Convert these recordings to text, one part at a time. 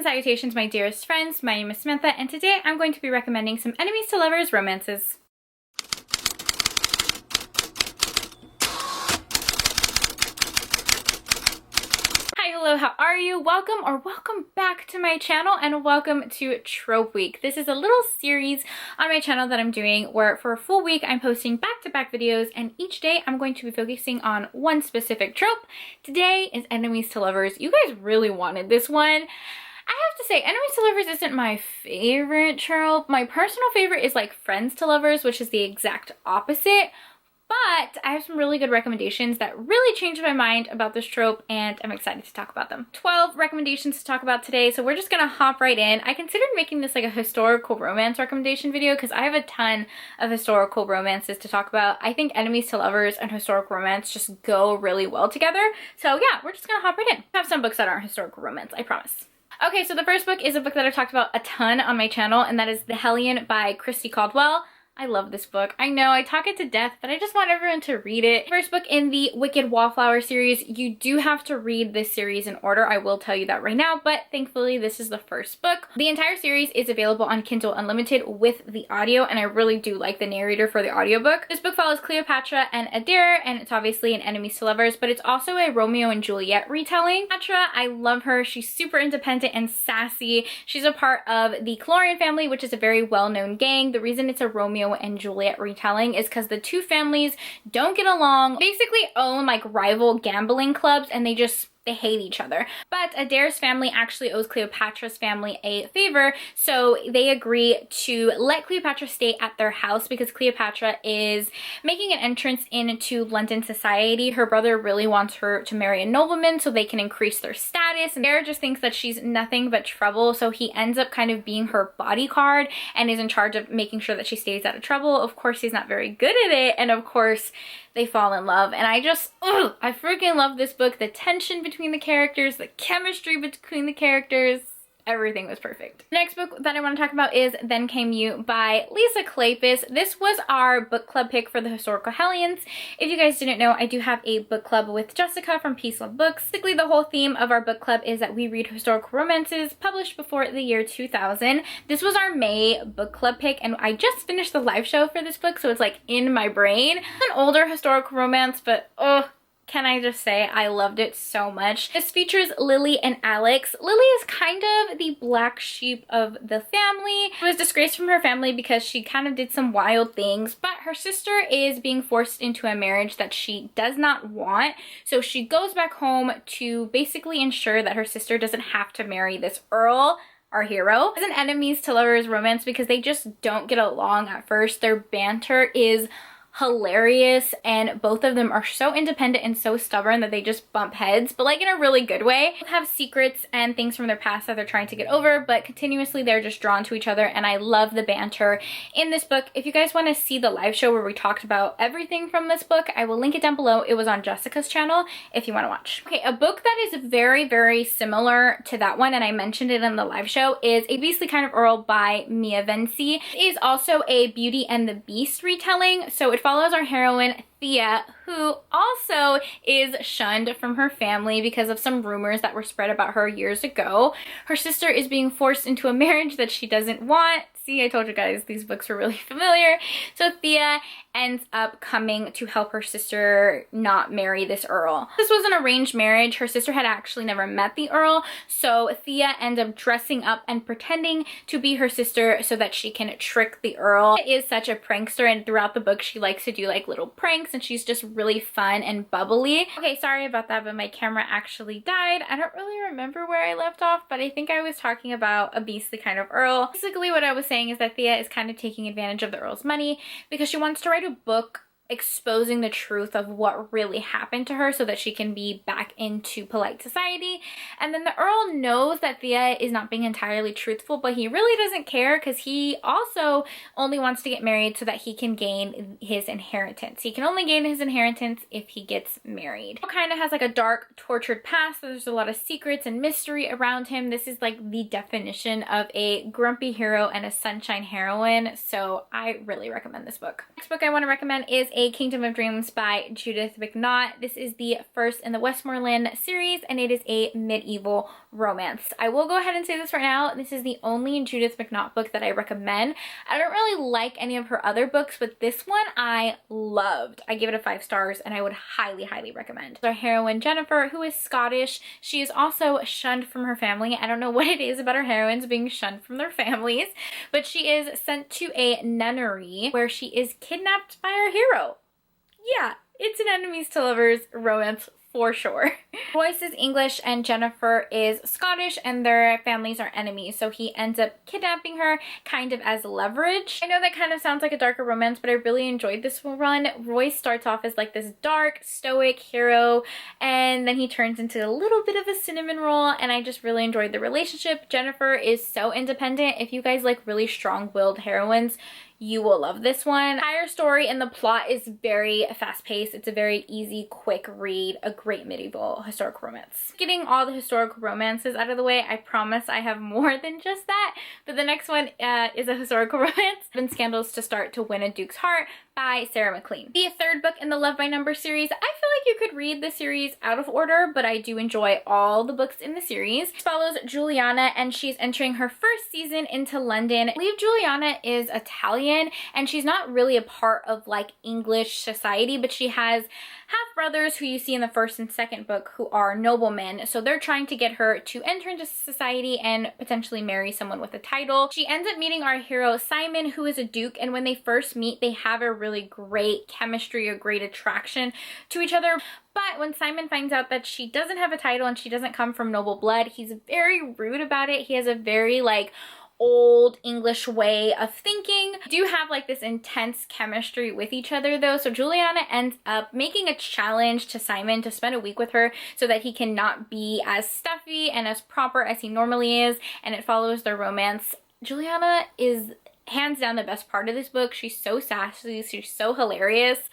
and salutations, my dearest friends. My name is Samantha, and today I'm going to be recommending some enemies to lovers romances. Hello, how are you? Welcome back to my channel, and welcome to Trope Week. This is a little series on my channel that I'm doing where for a full week I'm posting back-to-back videos, and each day I'm going to be focusing on one specific trope. Today is enemies to lovers. You guys really wanted this one. I have to say, enemies to lovers isn't my favorite trope. My personal favorite is like friends to lovers, which is the exact opposite. But I have some really good recommendations that really changed my mind about this trope, and I'm excited to talk about them. 12 recommendations to talk about today, so we're just gonna hop right in. I considered making this like a historical romance recommendation video because I have a ton of historical romances to talk about. I think enemies to lovers and historical romance just go really well together. So yeah, we're just gonna hop right in. I have some books that aren't historical romance, I promise. Okay, so the first book is a book that I've talked about a ton on my channel, and that is The Hellion by Christy Caldwell. I love this book. I know I talk it to death, but I just want everyone to read it. First book in the Wicked Wallflower series. You do have to read this series in order. I will tell you that right now, but thankfully this is the first book. The entire series is available on Kindle Unlimited with the audio, and I really do like the narrator for the audiobook. This book follows Cleopatra and Adair, and it's obviously an enemies to lovers, but it's also a Romeo and Juliet retelling. Cleopatra, I love her. She's super independent and sassy. She's a part of the Clorian family, which is a very well-known gang. The reason it's a Romeo and Juliet retelling is because the two families don't get along, basically own like rival gambling clubs, and they hate each other. But Adair's family actually owes Cleopatra's family a favor, so they agree to let Cleopatra stay at their house because Cleopatra is making an entrance into London society. Her brother really wants her to marry a nobleman so they can increase their status, and Adair just thinks that she's nothing but trouble, so he ends up kind of being her bodyguard and is in charge of making sure that she stays out of trouble. Of course, he's not very good at it, and of course they fall in love, and I freaking love this book. The tension between the characters, the chemistry between the characters, everything was perfect. The next book that I want to talk about is Then Came You by Lisa Kleypas. This was our book club pick for the historical Hellions. If you guys didn't know, I do have a book club with Jessica from Peace Love Books. Basically, the whole theme of our book club is that we read historical romances published before the year 2000. This was our May book club pick, and I just finished the live show for this book, so it's like in my brain. It's an older historical romance, but can I just say I loved it so much. This features Lily and Alex. Lily is kind of the black sheep of the family. She was disgraced from her family because she kind of did some wild things, but her sister is being forced into a marriage that she does not want. So she goes back home to basically ensure that her sister doesn't have to marry this Earl, our hero. It's an enemies to lovers romance because they just don't get along at first. Their banter is hilarious, and both of them are so independent and so stubborn that they just bump heads, but like in a really good way. They have secrets and things from their past that they're trying to get over, but continuously they're just drawn to each other, and I love the banter in this book. If you guys want to see the live show where we talked about everything from this book, I will link it down below. It was on Jessica's channel if you want to watch. Okay, a book that is very, very similar to that one, and I mentioned it in the live show, is A Beastly Kind of Earl by Mia Vinci. It is also a Beauty and the Beast retelling, so it follows our heroine Thea, who also is shunned from her family because of some rumors that were spread about her years ago. Her sister is being forced into a marriage that she doesn't want. See, I told you guys these books were really familiar. So Thea ends up coming to help her sister not marry this Earl. This was an arranged marriage. Her sister had actually never met the Earl, so Thea ends up dressing up and pretending to be her sister so that she can trick the Earl. She is such a prankster, and throughout the book she likes to do like little pranks, and she's just really fun and bubbly. Okay, sorry about that, but my camera actually died. I don't really remember where I left off, but I think I was talking about A Beastly Kind of Earl. Basically what I was saying is that Thea is kind of taking advantage of the Earl's money because she wants to write a book exposing the truth of what really happened to her so that she can be back into polite society. And then the Earl knows that Thea is not being entirely truthful, but he really doesn't care because he also only wants to get married so that he can gain his inheritance. He can only gain his inheritance if he gets married. He kind of has like a dark, tortured past. There's a lot of secrets and mystery around him. This is like the definition of a grumpy hero and a sunshine heroine, so I really recommend this book. Next book I want to recommend is A Kingdom of Dreams by Judith McNaught. This is the first in the Westmoreland series, and it is a medieval romance. I will go ahead and say this right now. This is the only Judith McNaught book that I recommend. I don't really like any of her other books, but this one I loved. I give it a 5 stars, and I would highly, highly recommend. Our heroine, Jennifer, who is Scottish. She is also shunned from her family. I don't know what it is about our heroines being shunned from their families, but she is sent to a nunnery where she is kidnapped by our hero. Yeah, it's an enemies to lovers romance for sure. Royce is English and Jennifer is Scottish, and their families are enemies, so he ends up kidnapping her kind of as leverage. I know that kind of sounds like a darker romance, but I really enjoyed this run. Royce starts off as like this dark, stoic hero, and then he turns into a little bit of a cinnamon roll, and I just really enjoyed the relationship. Jennifer is so independent. If you guys like really strong-willed heroines, you will love this one. The entire story and the plot is very fast-paced. It's a very easy, quick read, a great medieval historical romance. Getting all the historical romances out of the way, I promise I have more than just that, but the next one is a historical romance. 7 Scandals to Start to Win a Duke's Heart by Sarah McLean. The third book in the Love by Number series. I feel like you could read the series out of order, but I do enjoy all the books in the series. It follows Juliana, and she's entering her first season into London. I believe Juliana is Italian, and she's not really a part of like English society, but she has half-brothers who you see in the first and second book who are noblemen, so they're trying to get her to enter into society and potentially marry someone with a title. She ends up meeting our hero Simon, who is a duke, and when they first meet, they have a really great chemistry, a great attraction to each other. But when Simon finds out that she doesn't have a title and she doesn't come from noble blood, he's very rude about it. He has a very like old English way of thinking. They do have like this intense chemistry with each other though, so Juliana ends up making a challenge to Simon to spend a week with her so that he cannot be as stuffy and as proper as he normally is, and it follows their romance. Juliana is hands down the best part of this book. She's so sassy, she's so hilarious.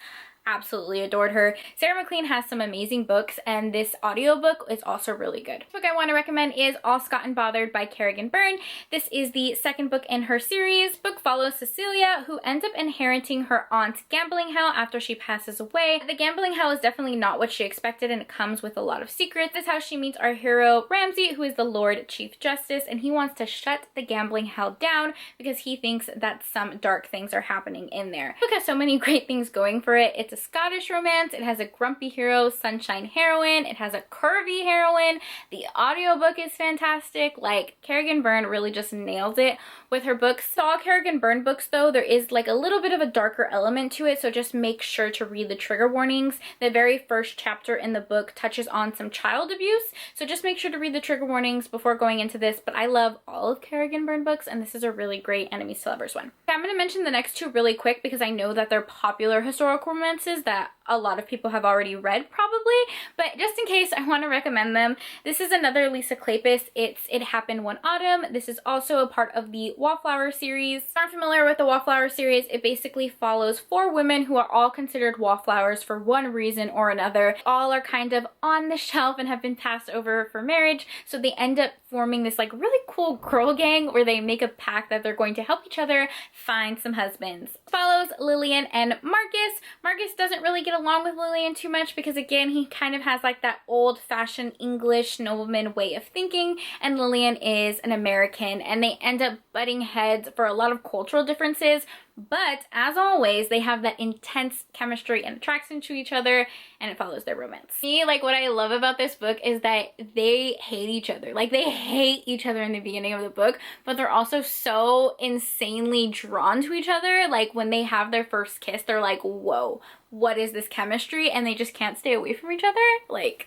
Absolutely adored her. Sarah McLean has some amazing books, and this audiobook is also really good. The book I want to recommend is All Scott and Bothered by Kerrigan Byrne. This is the second book in her series. The book follows Cecilia, who ends up inheriting her aunt's gambling hell after she passes away. The gambling hell is definitely not what she expected, and it comes with a lot of secrets. This is how she meets our hero Ramsay, who is the Lord Chief Justice, and he wants to shut the gambling hell down because he thinks that some dark things are happening in there. The book has so many great things going for it. It's a Scottish romance. It has a grumpy hero, sunshine heroine. It has a curvy heroine. The audiobook is fantastic. Like, Kerrigan Byrne really just nails it with her books. So all Kerrigan Byrne books though, there is like a little bit of a darker element to it, so just make sure to read the trigger warnings. The very first chapter in the book touches on some child abuse, so just make sure to read the trigger warnings before going into this. But I love all of Kerrigan Byrne books, and this is a really great enemies to lovers one. Okay, I'm going to mention the next 2 really quick because I know that they're popular historical romances that a lot of people have already read probably, but just in case, I want to recommend them. This is another Lisa Kleypas. It's It Happened One Autumn. This is also a part of the Wallflower series. If you're not familiar with the Wallflower series, it basically follows 4 women who are all considered wallflowers for one reason or another. All are kind of on the shelf and have been passed over for marriage, so they end up forming this like really cool girl gang where they make a pact that they're going to help each other find some husbands. It follows Lillian and Marcus. Marcus doesn't really get along with Lillian too much because again, he kind of has like that old-fashioned English nobleman way of thinking, and Lillian is an American, and they end up butting heads for a lot of cultural differences. But as always, they have that intense chemistry and attraction to each other, and it follows their romance. See, like what I love about this book is that they hate each other. Like they hate each other in the beginning of the book, but they're also so insanely drawn to each other. Like when they have their first kiss, they're like, whoa, what is this chemistry? And they just can't stay away from each other. Like,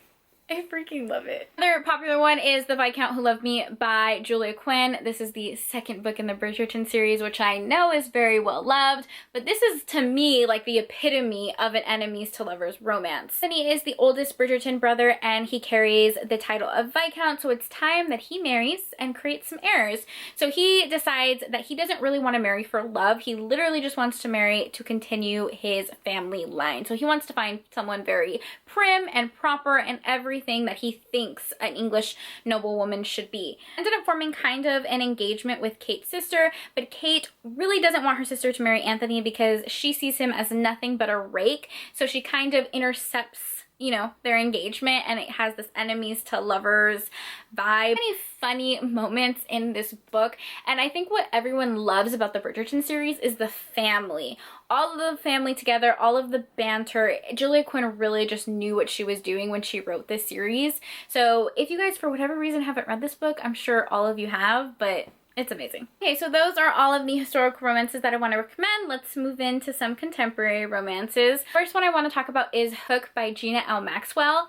I freaking love it. Another popular one is The Viscount Who Loved Me by Julia Quinn. This is the second book in the Bridgerton series, which I know is very well loved, but this is to me like the epitome of an enemies to lovers romance. Anthony is the oldest Bridgerton brother, and he carries the title of Viscount, so it's time that he marries and creates some heirs. So he decides that he doesn't really want to marry for love. He literally just wants to marry to continue his family line. So he wants to find someone very prim and proper and everything everything that he thinks an English noblewoman should be. Ended up forming kind of an engagement with Kate's sister, but Kate really doesn't want her sister to marry Anthony because she sees him as nothing but a rake. So she kind of intercepts, you know, their engagement, and it has this enemies to lovers vibe. Many funny moments in this book, and I think what everyone loves about the Bridgerton series is the family. All of the family together, all of the banter. Julia Quinn really just knew what she was doing when she wrote this series. So if you guys for whatever reason haven't read this book, I'm sure all of you have, but it's amazing. Okay, so those are all of the historical romances that I want to recommend. Let's move into some contemporary romances. First one I want to talk about is Hook by Gina L. Maxwell.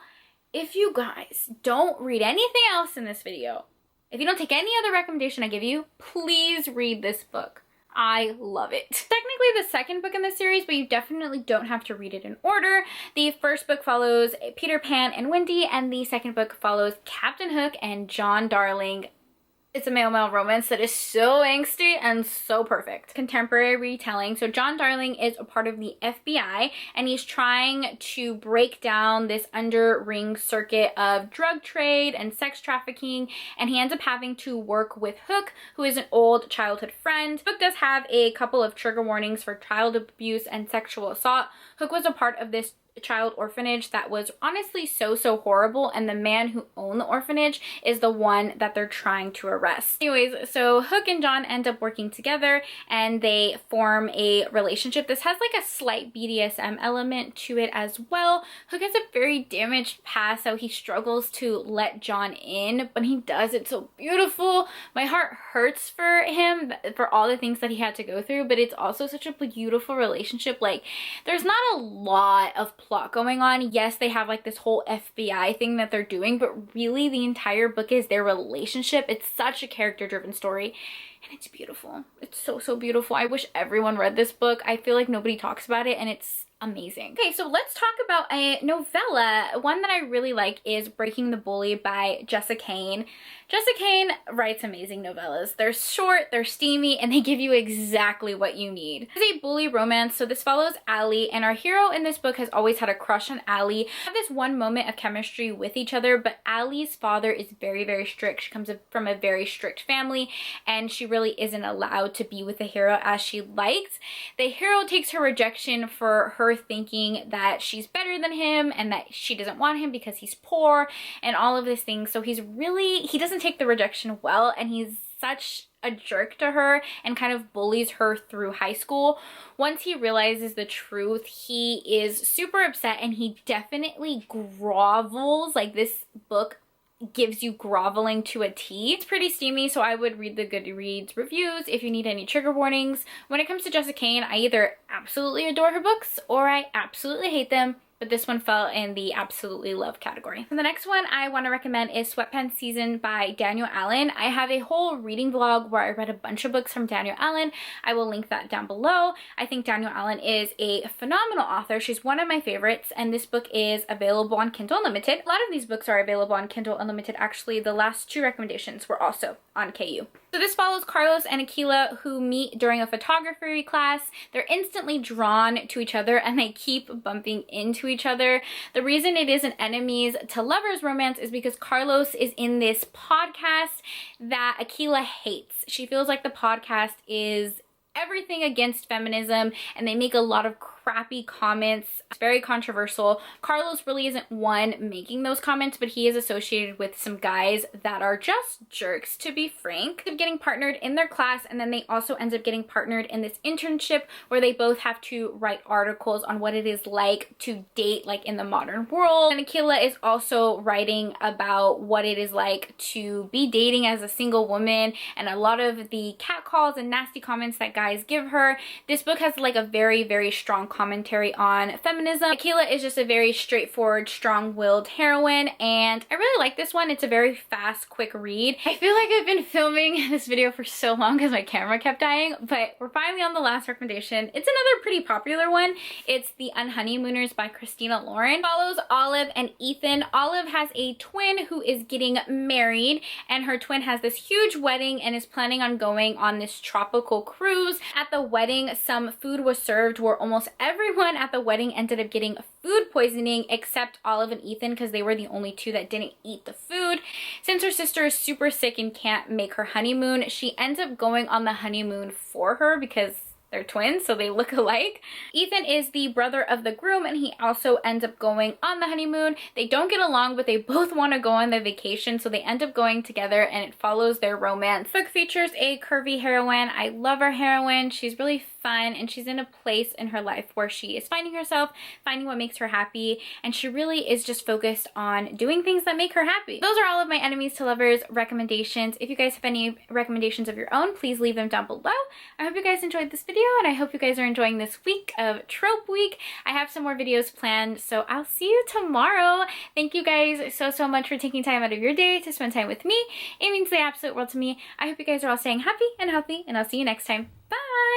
If you guys don't read anything else in this video, if you don't take any other recommendation I give you, please read this book. I love it. Technically the second book in the series, but you definitely don't have to read it in order. The first book follows Peter Pan and Wendy, and the second book follows Captain Hook and John Darling. It's a male-male romance that is so angsty and so perfect. Contemporary retelling. So John Darling is a part of the FBI, and he's trying to break down this underring circuit of drug trade and sex trafficking, and he ends up having to work with Hook, who is an old childhood friend. Hook does have a couple of trigger warnings for child abuse and sexual assault. Hook was a part of this child orphanage that was honestly so horrible, and the man who owned the orphanage is the one that they're trying to arrest. Anyways, so Hook and John end up working together and they form a relationship. This has like a slight BDSM element to it as well. Hook has a very damaged past, so he struggles to let John in, but he does it so beautiful. My heart hurts for him for all the things that he had to go through, but it's also such a beautiful relationship. Like, there's not a lot of plot going on. Yes, they have like this whole FBI thing that they're doing, but really the entire book is their relationship. It's such a character-driven story, and it's beautiful. It's so beautiful. I wish everyone read this book. I feel like nobody talks about it, and it's amazing. Okay, so let's talk about a novella. One that I really like is Breaking the Bully by Jessa Kane. Jessa Kane writes amazing novellas. They're short, they're steamy, and they give you exactly what you need. It's a bully romance, so this follows Allie, and our hero in this book has always had a crush on Allie. They have this one moment of chemistry with each other, but Allie's father is very strict. She comes from a very strict family, and she really isn't allowed to be with the hero as she likes. The hero takes her rejection for her thinking that she's better than him and that she doesn't want him because he's poor and all of these things. So he doesn't take the rejection well, and he's such a jerk to her and kind of bullies her through high school. Once he realizes the truth, he is super upset, and he definitely grovels. Like, this book gives you groveling to a T. It's pretty steamy, so I would read the Goodreads reviews if you need any trigger warnings. When it comes to Jessa Kane, I either absolutely adore her books or I absolutely hate them, but this one fell in the absolutely love category. And the next one I want to recommend is Sweatpants Season by Daniel Allen. I have a whole reading vlog where I read a bunch of books from Daniel Allen. I will link that down below. I think Daniel Allen is a phenomenal author. She's one of my favorites, and this book is available on Kindle Unlimited. A lot of these books are available on Kindle Unlimited. Actually, the last two recommendations were also on KU. So this follows Carlos and Aquila, who meet during a photography class. They're instantly drawn to each other, and they keep bumping into each other. The reason it is an enemies to lovers romance is because Carlos is in this podcast that Aquila hates. She feels like the podcast is everything against feminism, and they make a lot of crappy comments. It's very controversial. Carlos really isn't one making those comments, but he is associated with some guys that are just jerks, to be frank. They're getting partnered in their class, and then they also end up getting partnered in this internship where they both have to write articles on what it is like to date like in the modern world. And Aquila is also writing about what it is like to be dating as a single woman, and a lot of the catcalls and nasty comments that guys give her. This book has like a very strong commentary on feminism. Aquila is just a very straightforward, strong-willed heroine, and I really like this one. It's a very fast, quick read. I feel like I've been filming this video for so long because my camera kept dying, but we're finally on the last recommendation. It's another pretty popular one. It's The Unhoneymooners by Christina Lauren. It follows Olive and Ethan. Olive has a twin who is getting married, and her twin has this huge wedding and is planning on going on this tropical cruise. At the wedding, some food was served where almost everyone at the wedding ended up getting food poisoning except Olive and Ethan, because they were the only two that didn't eat the food. Since her sister is super sick and can't make her honeymoon, she ends up going on the honeymoon for her because they're twins, so they look alike. Ethan is the brother of the groom, and he also ends up going on the honeymoon. They don't get along, but they both want to go on the vacation, so they end up going together, and it follows their romance. The book features a curvy heroine. I love our heroine. She's really fun, and she's in a place in her life where she is finding herself, finding what makes her happy, and she really is just focused on doing things that make her happy. Those are all of my enemies to lovers recommendations. If you guys have any recommendations of your own, please leave them down below. I hope you guys enjoyed this video, and I hope you guys are enjoying this week of Trope Week. I have some more videos planned, so I'll see you tomorrow. Thank you guys so much for taking time out of your day to spend time with me. It means the absolute world to me. I hope you guys are all staying happy and healthy, and I'll see you next time. Bye!